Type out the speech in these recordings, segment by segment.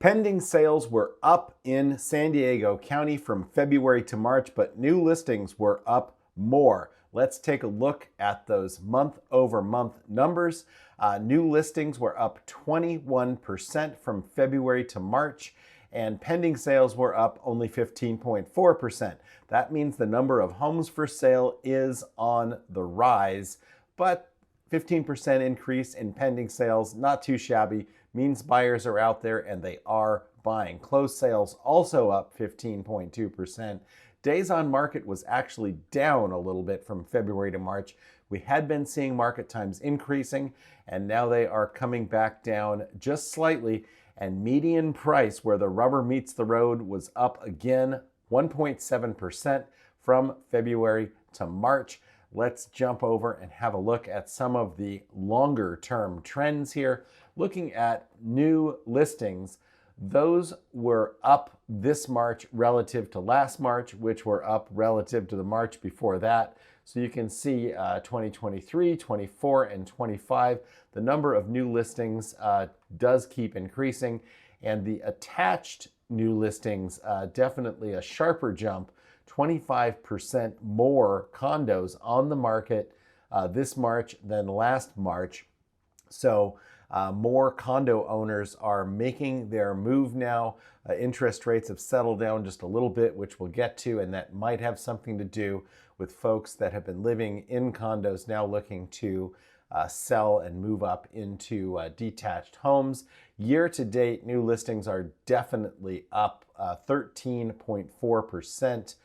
Pending sales were up in San Diego County from February to March, but new listings were up more. Let's take a look at those month-over-month numbers. New listings were up 21% from February to March, and pending sales were up only 15.4%. That means the number of homes for sale is on the rise, but 15% increase in pending sales, not too shabby, means buyers are out there and they are buying. Closed sales also up 15.2%. Days on market was actually down a little bit from February to March. We had been seeing market times increasing, and now they are coming back down just slightly. And median price, where the rubber meets the road, was up again 1.7% from February to March. Let's jump over and have a look at some of the longer term trends here. Looking at new listings, those were up this March relative to last March, which were up relative to the March before that. So you can see 2023, 24, and 25, the number of new listings does keep increasing, and the attached new listings, definitely a sharper jump, 25% more condos on the market this March than last March. So more condo owners are making their move now. Interest rates have settled down just a little bit, which we'll get to, and that might have something to do with folks that have been living in condos now looking to sell and move up into detached homes. Year to date, new listings are definitely up 13.4%.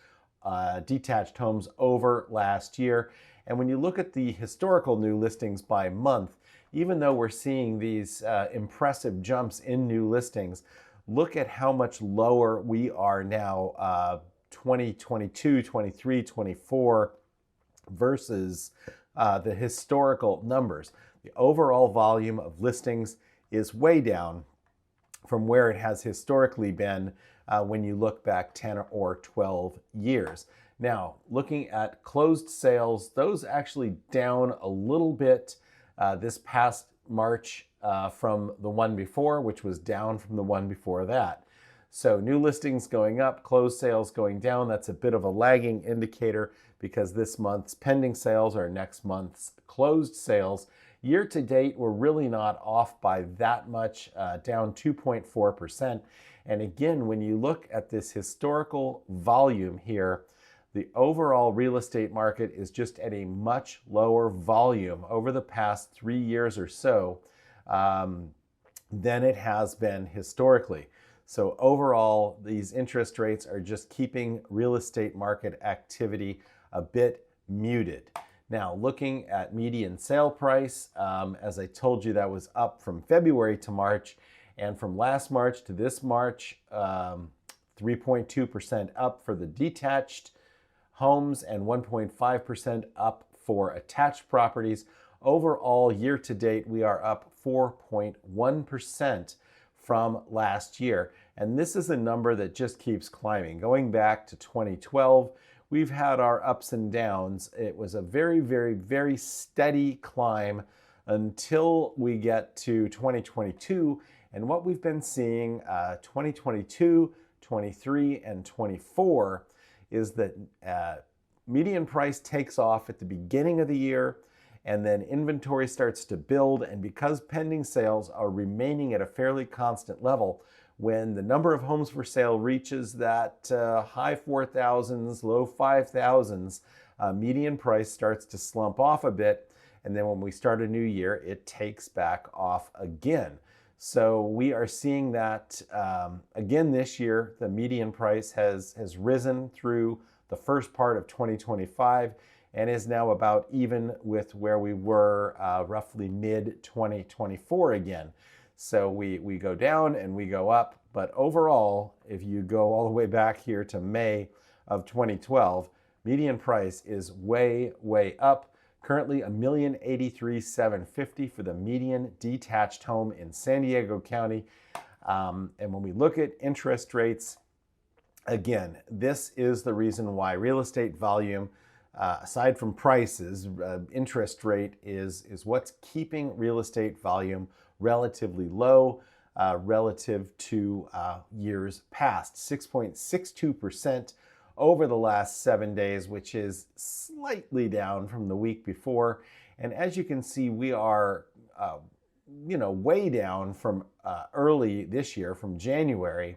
Detached homes over last year. And when you look at the historical new listings by month, even though we're seeing these impressive jumps in new listings, look at how much lower we are now, 2022, 23, 24 versus the historical numbers. The overall volume of listings is way down from where it has historically been when you look back 10 or 12 years. Now, looking at closed sales, those actually down a little bit this past March from the one before, which was down from the one before that. So new listings going up, closed sales going down. That's a bit of a lagging indicator because this month's pending sales are next month's closed sales. Year to date, we're really not off by that much, down 2.4%. And again, when you look at this historical volume here, the overall real estate market is just at a much lower volume over the past 3 years or so than it has been historically. So overall, these interest rates are just keeping real estate market activity a bit muted. Now, looking at median sale price, as I told you, that was up from February to March, and from last March to this March, 3.2% up for the detached homes and 1.5% up for attached properties. Overall, year to date, we are up 4.1% from last year. And this is a number that just keeps climbing. Going back to 2012, we've had our ups and downs. It was a very, very, very steady climb until we get to 2022. And what we've been seeing 2022, 23, and 24 is that median price takes off at the beginning of the year, and then inventory starts to build. And because pending sales are remaining at a fairly constant level, when the number of homes for sale reaches that high 4,000s, low 5,000s, median price starts to slump off a bit. And then when we start a new year, it takes back off again. So we are seeing that again this year. The median price has risen through the first part of 2025 and is now about even with where we were roughly mid-2024 again. So we go down and we go up, but overall, if you go all the way back here to May of 2012, median price is way, way up. Currently $1,083,750 for the median detached home in San Diego County. And when we look at interest rates, again, this is the reason why real estate volume, aside from prices, interest rate is what's keeping real estate volume relatively low. relative to years past. 6.62% over the last 7 days, which is slightly down from the week before. And as you can see, we are way down from early this year, from January.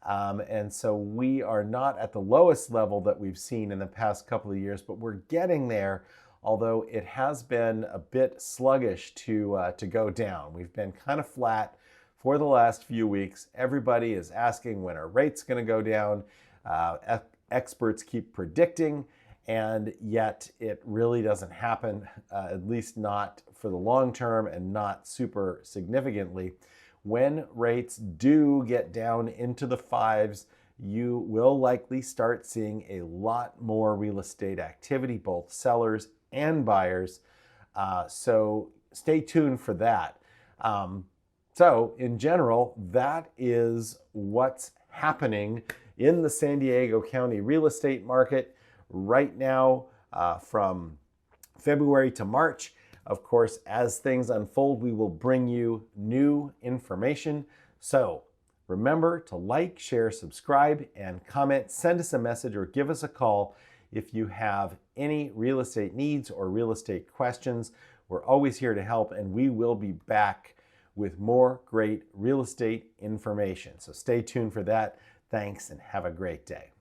And so we are not at the lowest level that we've seen in the past couple of years, but we're getting there, although it has been a bit sluggish to go down. We've been kind of flat for the last few weeks. Everybody is asking when are rates going to go down. Experts keep predicting, and yet it really doesn't happen, at least not for the long term and not super significantly. When rates do get down into the fives, you will likely start seeing a lot more real estate activity, both sellers and buyers. So stay tuned for that. So in general, that is what's happening in the San Diego County real estate market right now from February to March. Of course, as things unfold, we will bring you new information. So remember to like, share, subscribe, and comment. Send us a message or give us a call if you have any real estate needs or real estate questions. We're always here to help, and we will be back with more great real estate information. So stay tuned for that. Thanks, and have a great day.